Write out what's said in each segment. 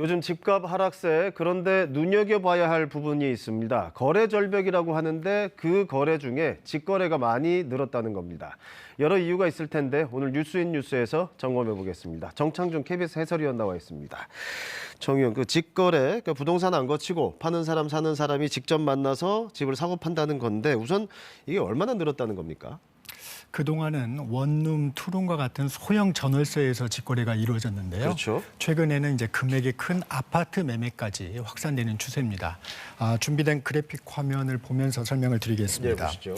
요즘 집값 하락세, 그런데 눈여겨봐야 할 부분이 있습니다. 거래 절벽이라고 하는데 그 거래 중에 직거래가 많이 늘었다는 겁니다. 여러 이유가 있을 텐데 오늘 뉴스인 뉴스에서 점검해 보겠습니다. 정창준 KBS 해설위원 나와 있습니다. 정 의원, 직거래, 부동산 안 거치고 파는 사람, 사는 사람이 직접 만나서 집을 사고 판다는 건데 우선 이게 얼마나 늘었다는 겁니까? 그동안은 원룸, 투룸과 같은 소형 전월세에서 직거래가 이루어졌는데요. 그렇죠. 최근에는 이제 금액이 큰 아파트 매매까지 확산되는 추세입니다. 준비된 그래픽 화면을 보면서 설명을 드리겠습니다. 네, 보시죠.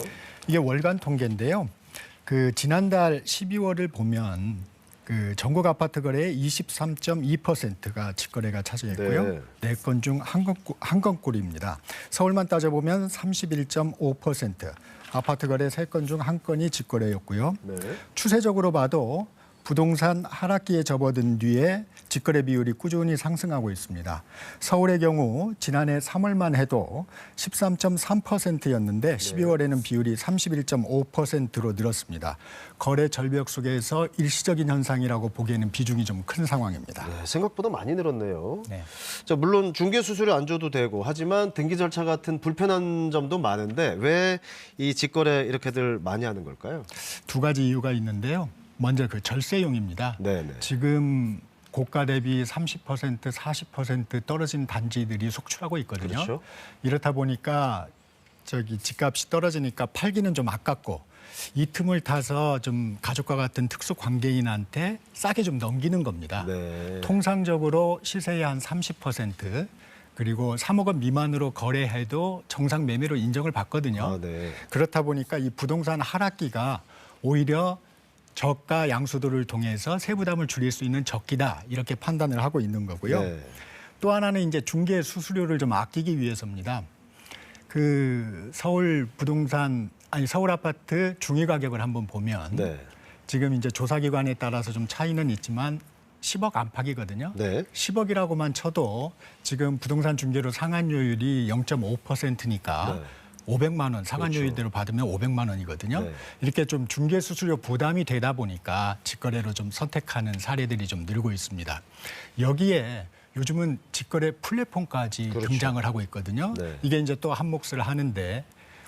이게 월간 통계인데요. 지난달 12월을 보면 전국 아파트 거래의 23.2%가 직거래가 차지했고요. 네 건 중 한 건꼴입니다. 서울만 따져보면 31.5%, 아파트 거래 3건 중 1건이 직거래였고요. 네. 추세적으로 봐도 부동산 하락기에 접어든 뒤에 직거래 비율이 꾸준히 상승하고 있습니다. 서울의 경우 지난해 3월만 해도 13.3%였는데 12월에는 비율이 31.5%로 늘었습니다. 거래 절벽 속에서 일시적인 현상이라고 보기에는 비중이 좀 큰 상황입니다. 네, 생각보다 많이 늘었네요. 네. 자, 물론 중개 수수료 안 줘도 되고 하지만 등기 절차 같은 불편한 점도 많은데 왜 이 직거래 이렇게들 많이 하는 걸까요? 두 가지 이유가 있는데요. 먼저 절세용입니다. 네네. 지금 고가 대비 30%, 40% 떨어진 단지들이 속출하고 있거든요. 그렇죠. 이렇다 보니까 집값이 떨어지니까 팔기는 좀 아깝고 이 틈을 타서 좀 가족과 같은 특수 관계인한테 싸게 좀 넘기는 겁니다. 네. 통상적으로 시세의 한 30% 그리고 3억 원 미만으로 거래해도 정상 매매로 인정을 받거든요. 네. 그렇다 보니까 이 부동산 하락기가 오히려 저가 양수도를 통해서 세부담을 줄일 수 있는 적기다 이렇게 판단을 하고 있는 거고요. 네. 또 하나는 이제 중개 수수료를 좀 아끼기 위해서입니다. 서울 아파트 중위 가격을 한번 보면 네. 지금 이제 조사기관에 따라서 좀 차이는 있지만 10억 안팎이거든요. 네. 10억이라고만 쳐도 지금 부동산 중개로 상한료율이 0.5%니까 네. 500만 원 그렇죠. 상한료율대로 받으면 500만 원이거든요. 네. 이렇게 좀 중개 수수료 부담이 되다 보니까 직거래로 좀 선택하는 사례들이 좀 늘고 있습니다. 여기에 요즘은 직거래 플랫폼까지 그렇죠. 등장을 하고 있거든요. 네. 이게 이제 또 한 몫을 하는데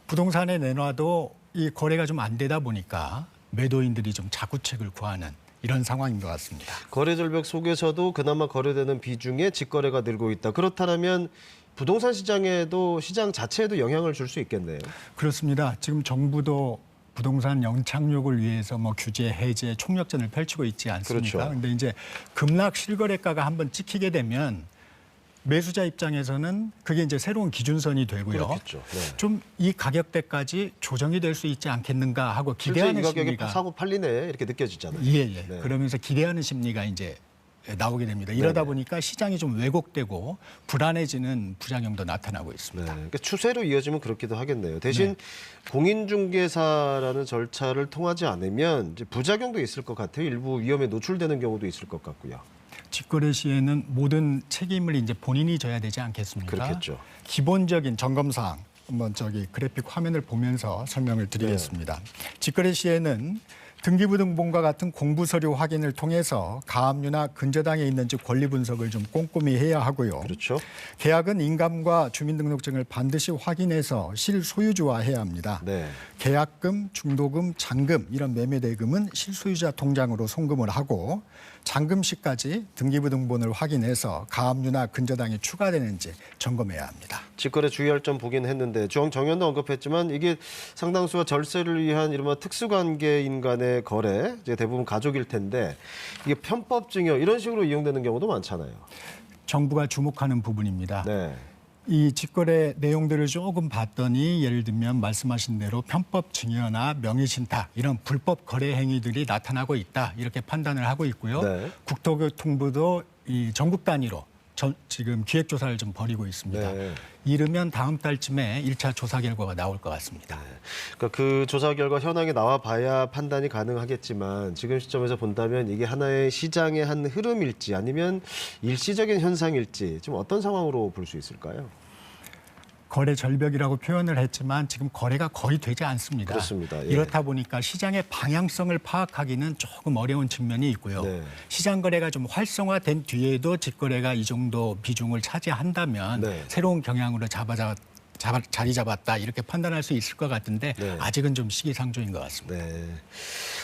부동산에 내놔도 이 거래가 좀 안 되다 보니까 매도인들이 좀 자구책을 구하는 이런 상황인 것 같습니다. 거래 절벽 속에서도 그나마 거래되는 비중에 직거래가 늘고 있다. 그렇다면 부동산 시장에도 시장 자체에도 영향을 줄 수 있겠네요. 그렇습니다. 지금 정부도 부동산 영착륙을 위해서 규제, 해제, 총력전을 펼치고 있지 않습니까? 그렇죠. 그런데 이제 급락 실거래가가 한번 찍히게 되면 매수자 입장에서는 그게 이제 새로운 기준선이 되고요. 그렇겠죠. 네. 좀 이 가격대까지 조정이 될 수 있지 않겠는가 하고 기대하는 이 가격에 심리가 사고 팔리네 이렇게 느껴지잖아요. 예. 네. 그러면서 기대하는 심리가 이제 나오게 됩니다. 이러다 보니까 시장이 좀 왜곡되고 불안해지는 부작용도 나타나고 있습니다. 네, 그러니까 추세로 이어지면 그렇기도 하겠네요. 대신 공인중개사라는 절차를 통하지 않으면 이제 부작용도 있을 것 같아요. 일부 위험에 노출되는 경우도 있을 것 같고요. 직거래 시에는 모든 책임을 이제 본인이 져야 되지 않겠습니까? 그렇겠죠. 기본적인 점검사항 한번 그래픽 화면을 보면서 설명을 드리겠습니다. 직거래 시에는 등기부등본과 같은 공부서류 확인을 통해서 가압류나 근저당에 있는지 권리 분석을 좀 꼼꼼히 해야 하고요. 그렇죠. 계약은 인감과 주민등록증을 반드시 확인해서 실소유주와 해야 합니다. 네. 계약금, 중도금, 잔금 이런 매매대금은 실소유자 통장으로 송금을 하고 잔금 시까지 등기부등본을 확인해서 가압류나 근저당이 추가되는지 점검해야 합니다. 직거래 주의할 점 보긴 했는데 정 의원도 언급했지만 이게 상당수가 절세를 위한 이른바 특수관계인 간의 거래, 이제 대부분 가족일 텐데 이게 편법 증여 이런 식으로 이용되는 경우도 많잖아요. 정부가 주목하는 부분입니다. 네. 이 직거래 내용들을 조금 봤더니 예를 들면 말씀하신 대로 편법 증여나 명의신탁 이런 불법 거래 행위들이 나타나고 있다 이렇게 판단을 하고 있고요. 네. 국토교통부도 이 전국 단위로 지금 기획조사를 좀 벌이고 있습니다. 네. 이르면 다음 달쯤에 1차 조사 결과가 나올 것 같습니다. 그러니까 그 조사 결과 현황이 나와 봐야 판단이 가능하겠지만 지금 시점에서 본다면 이게 하나의 시장의 한 흐름일지 아니면 일시적인 현상일지 좀 어떤 상황으로 볼 수 있을까요? 거래 절벽이라고 표현을 했지만 지금 거래가 거의 되지 않습니다. 그렇습니다. 예. 이렇다 보니까 시장의 방향성을 파악하기는 조금 어려운 측면이 있고요. 네. 시장 거래가 좀 활성화된 뒤에도 직거래가 이 정도 비중을 차지한다면 네. 새로운 경향으로 자리 잡았다 이렇게 판단할 수 있을 것 같은데 네. 아직은 좀 시기상조인 것 같습니다. 네.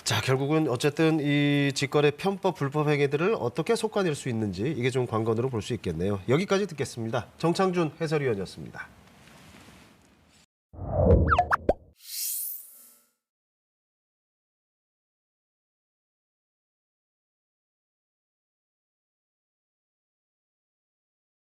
자, 결국은 어쨌든 이 직거래 편법 불법 행위들을 어떻게 속아낼 수 있는지 이게 좀 관건으로 볼 수 있겠네요. 여기까지 듣겠습니다. 정창준 해설위원이었습니다.